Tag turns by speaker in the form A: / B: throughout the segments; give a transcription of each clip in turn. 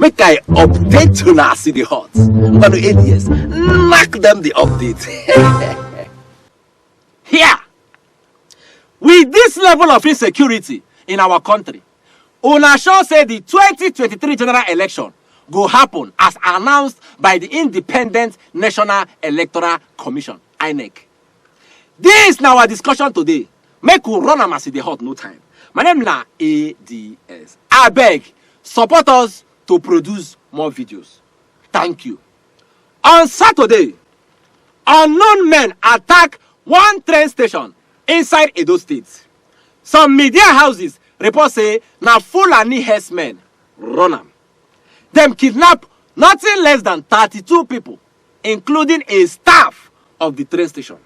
A: make I update to na see the hot. But ADS, knock them the update. Here, with this level of insecurity in our country, una sure say the 2023 general election go happen as announced by the Independent National Electoral Commission, INEC. This is our discussion today. Make we run am as the hot no time. My name na ADS. I beg, support us to produce more videos. Thank you. On Saturday, unknown men attack one train station inside Edo State. Some media houses report say na Fulani herdsmen run am. Them kidnap nothing less than 32 people, including a staff of the train station.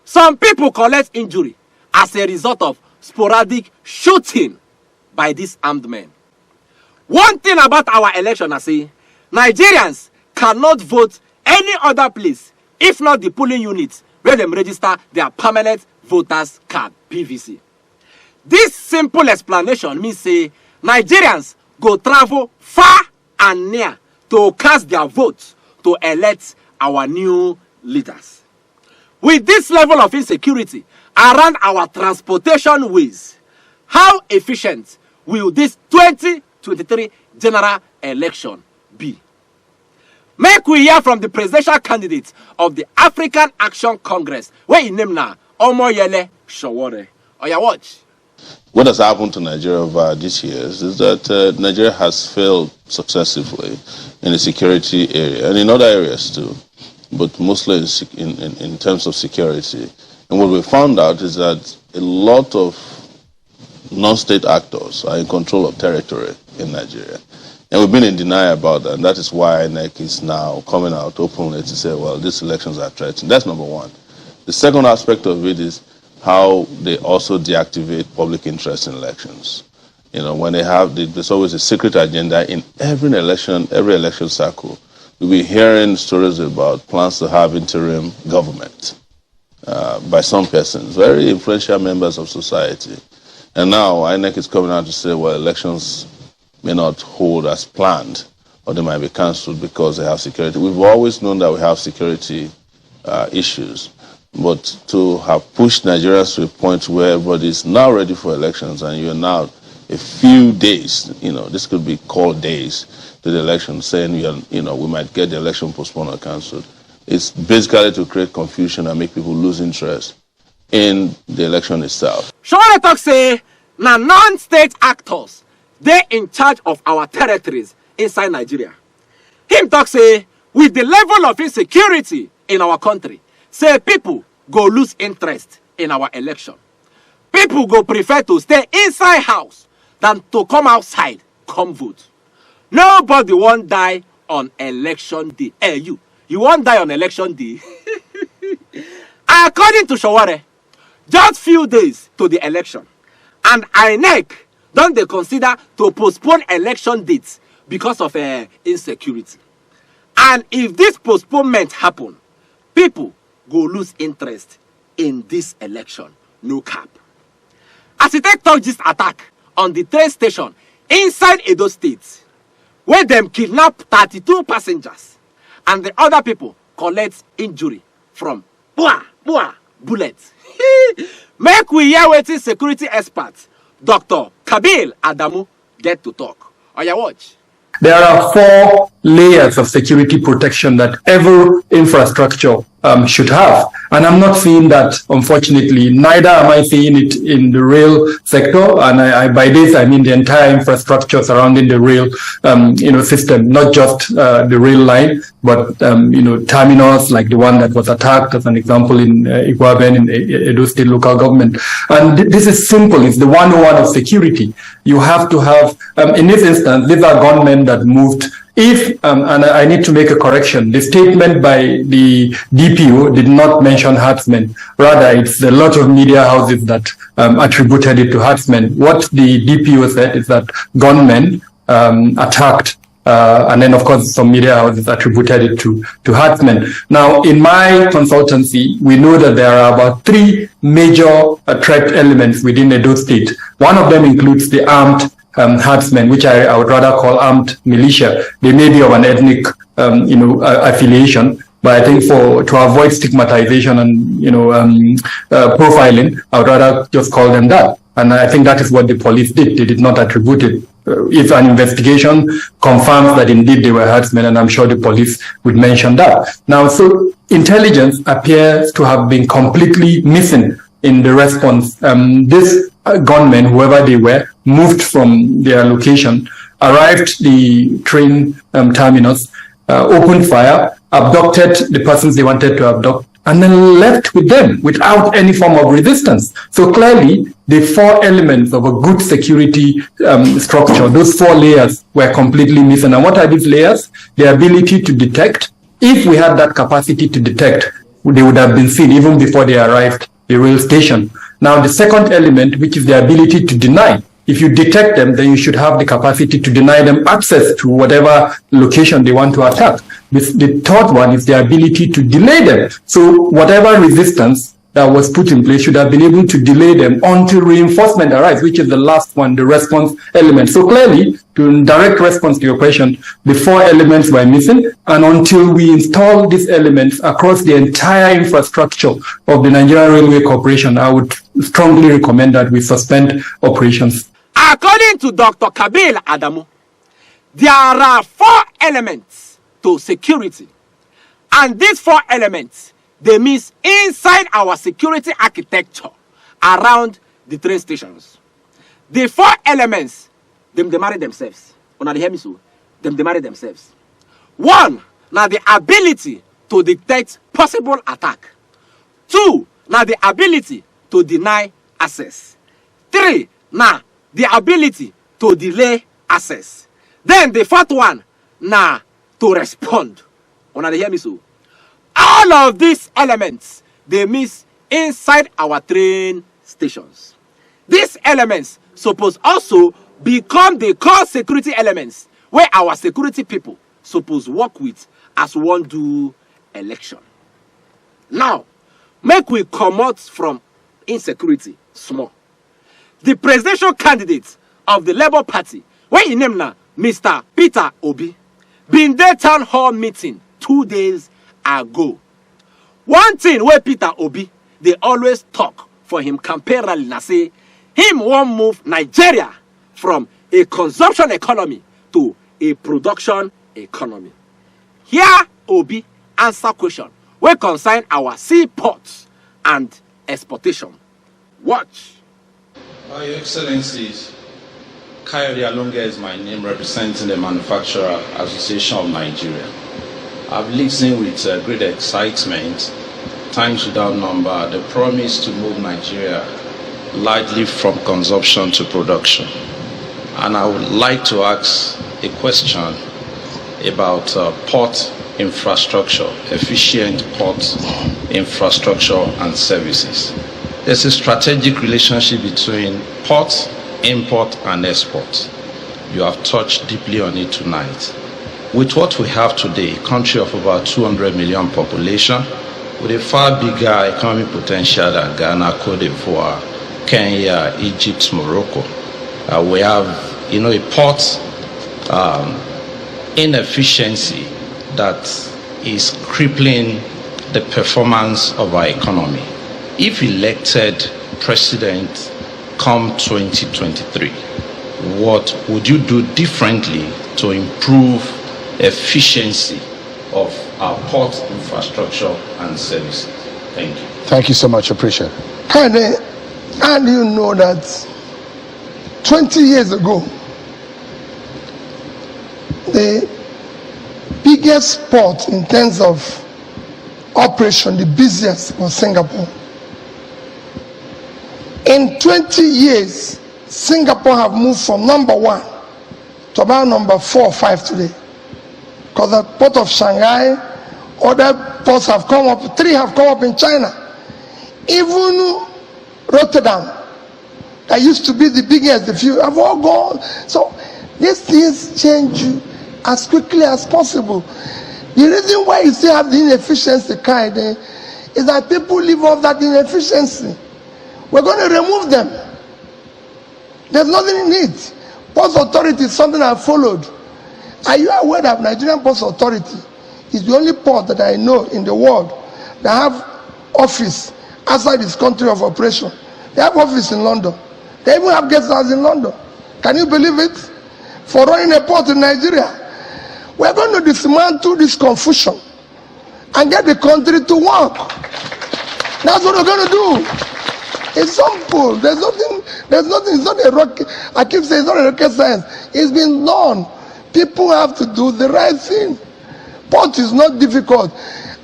A: Some people collect injury as a result of sporadic shooting by these armed men. One thing about our election, I say, Nigerians cannot vote any other place if not the polling units where them register their permanent voters card, PVC. This simple explanation means say Nigerians go travel far and near to cast their votes to elect our new leaders. With this level of insecurity around our transportation ways, how efficient will this 2023 general election be? Make we hear from the presidential candidate of the African Action Congress, where he named now Omoyele Sowore. Oya watch.
B: What has happened to Nigeria over these years is that Nigeria has failed successively in the security area and in other areas too, but mostly in terms of security. And what we found out is that a lot of non-state actors are in control of territory in Nigeria. And we've been in denial about that, and that is why INEC is now coming out openly to say, well, these elections are threatened. That's number one. The second aspect of it is how they also deactivate public interest in elections. You know, when there's always a secret agenda in every election cycle. We'll be hearing stories about plans to have interim government by some persons, very influential members of society. And now INEC is coming out to say, well, elections may not hold as planned, or they might be cancelled because they have security. We've always known that we have security issues. But to have pushed Nigerians to a point where everybody is now ready for elections and you're now a few days, this could be called days to the election, saying, we might get the election postponed or cancelled. It's basically to create confusion and make people lose interest in the election itself.
A: Sowore talk say, na non-state actors, they in charge of our territories inside Nigeria. Him talk say, with the level of insecurity in our country, say people go lose interest in our election. People go prefer to stay inside house than to come outside, come vote. Nobody won't die on election day. Hey, you won't die on election day. According to Sowore, just few days to the election, and INEC don't they consider to postpone election dates because of insecurity. And if this postponement happen, people go lose interest in this election. No cap. As it talk this attack on the train station inside Edo State, where them kidnap 32 passengers and the other people collect injury from bullets. Make we hear wetin security expert Dr. Kabil Adamu get to talk. Oya watch.
C: There are 4 layers of security protection that every infrastructure should have. And I'm not seeing that, unfortunately. Neither am I seeing it in the rail sector. And by this, I mean the entire infrastructure surrounding the rail, system, not just the rail line, but, terminals like the one that was attacked, as an example, in Iguaben, in Edo State local government. And this is simple. It's the 101 of security. You have to have, in this instance, these are gunmen that moved. If, and I need to make a correction, the statement by the DPO did not mention herdsmen. Rather, it's a lot of media houses that attributed it to herdsmen. What the DPO said is that gunmen attacked, and then, of course, some media houses attributed it to herdsmen. Now, in my consultancy, we know that there are about 3 major threat elements within Edo State. One of them includes the armed herdsmen, which I would rather call armed militia. They may be of an ethnic, affiliation, but I think to avoid stigmatization and profiling, I would rather just call them that. And I think that is what the police did. They did not attribute it. If an investigation confirms that indeed they were herdsmen, and I'm sure the police would mention that. Now, so intelligence appears to have been completely missing in the response. These gunmen, whoever they were, moved from their location, arrived the train terminus, opened fire, abducted the persons they wanted to abduct, and then left with them without any form of resistance. So clearly, the four elements of a good security structure, those four layers, were completely missing. And what are these layers? The ability to detect. If we had that capacity to detect, they would have been seen even before they arrived at the rail station. Now, the second element, which is the ability to deny. If you detect them, then you should have the capacity to deny them access to whatever location they want to attack. The third one is the ability to delay them. So whatever resistance that was put in place should have been able to delay them until reinforcement arrives, which is the last one, the response element. So clearly, in direct response to your question, the four elements were missing, and until we install these elements across the entire infrastructure of the Nigerian Railway Corporation, I would strongly recommend that we suspend operations.
A: According to Dr. Kabil Adamu, there are four elements to security, and these four elements, they mean inside our security architecture around the train stations. The four elements, they marry themselves. Una dey hear me so? They marry themselves. One, now the ability to detect possible attack. Two, now the ability to deny access. Three, now the ability to delay access. Then the fourth one, now to respond. Una dey hear me so? All of these elements, they miss inside our train stations. These elements suppose also become the core security elements where our security people suppose work with as one do election. Now, make we come out from insecurity small. The presidential candidate of the Labour Party, where he named now Mr. Peter Obi, been there town hall meeting 2 days ago. One thing where Peter Obi, they always talk for him campaign rally, na say him won't move Nigeria from a consumption economy to a production economy. Here Obi answer question where concern our seaports and exportation. Watch.
D: Your Excellencies, Kayode Alonga is my name, representing the Manufacturer Association of Nigeria. I've listened with great excitement, times without number, the promise to move Nigeria largely from consumption to production. And I would like to ask a question about port infrastructure, efficient port infrastructure and services. There's a strategic relationship between port, import, and export. You have touched deeply on it tonight. With what we have today, a country of about 200 million population, with a far bigger economic potential than Ghana, Cote d'Ivoire, Kenya, Egypt, Morocco, we have, a port inefficiency that is crippling the performance of our economy. If elected president come 2023, what would you do differently to improve efficiency of our port infrastructure and services? Thank you.
E: Thank you so much. Appreciate it. How do you know that 20 years ago, the biggest port in terms of operation, the busiest, was Singapore? In 20 years, Singapore have moved from number 1 to about number 4 or 5 today. Because the port of Shanghai, other ports have come up, 3 have come up in China. Even Rotterdam, that used to be the biggest, the few have all gone. So these things change as quickly as possible. The reason why you still have the inefficiency kind is that people live off that inefficiency. We're going to remove them. There's nothing in it. Ports Authority is something I followed. Are you aware that Nigerian Ports Authority is the only port that I know in the world that have office outside this country of operation? They have office in London. They even have guest house in London. Can you believe it? For running a port in Nigeria. We're going to dismantle this confusion and get the country to work. That's what we're going to do. It's simple. There's nothing, it's not a rocket. I keep saying it's not a rocket science. It's been done. People have to do the right thing. Port is not difficult.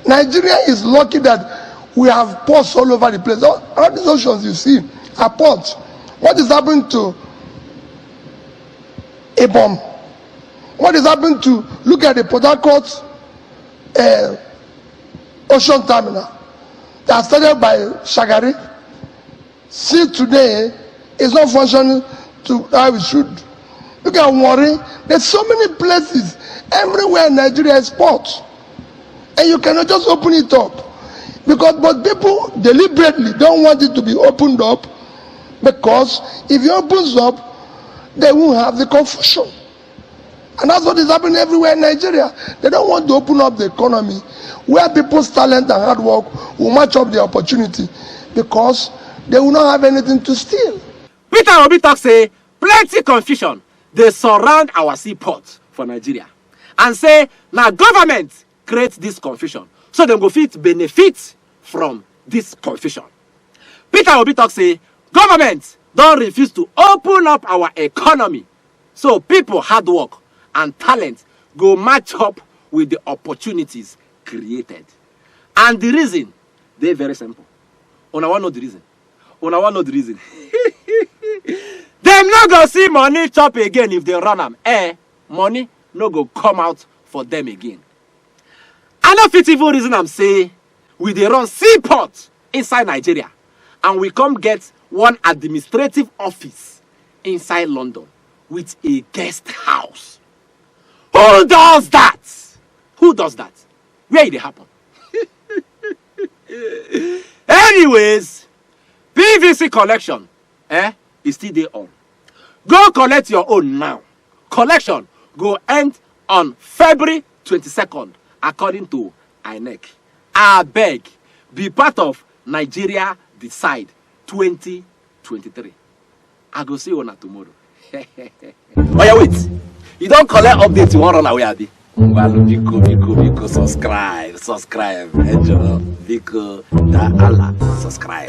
E: Nigeria is lucky that we have ports all over the place. All these oceans you see are ports. What is happening to Ibom? What is happening to, look at the Port Harcourt ocean terminal that started by Shagari. See today, it's not functioning to how it should. Look at Warri. There's so many places everywhere in Nigeria is ports. And you cannot just open it up. But people deliberately don't want it to be opened up, because if it opens up, they won't have the confusion. And that's what is happening everywhere in Nigeria. They don't want to open up the economy where people's talent and hard work will match up the opportunity, because they will not have anything to steal.
A: Peter Obi talk say plenty confusion they surround our seaports for Nigeria, and say now government create this confusion so they go fit benefit from this confusion. Peter Obi talk say government don't refuse to open up our economy so people hard work and talent go match up with the opportunities created. And the reason, they're very simple. Una want know the reason. Una want know the reason. Them not go see money chop again if they run them. Money no go come out for them again. I know fit even reason I'm say we dey run seaport inside Nigeria, and we come get one administrative office inside London with a guest house. Who does that? Who does that? Where did it happen? Anyways, PVC collection is still there on. Go collect your own now. Collection go end on February 22nd, according to INEC. I beg, be part of Nigeria Decide 2023. I go see you on tomorrow. Oh yeah, wait. You don't collect updates, you want run away, Abi? Well, Biko, subscribe. Enjoy. Biko, da Allah, subscribe.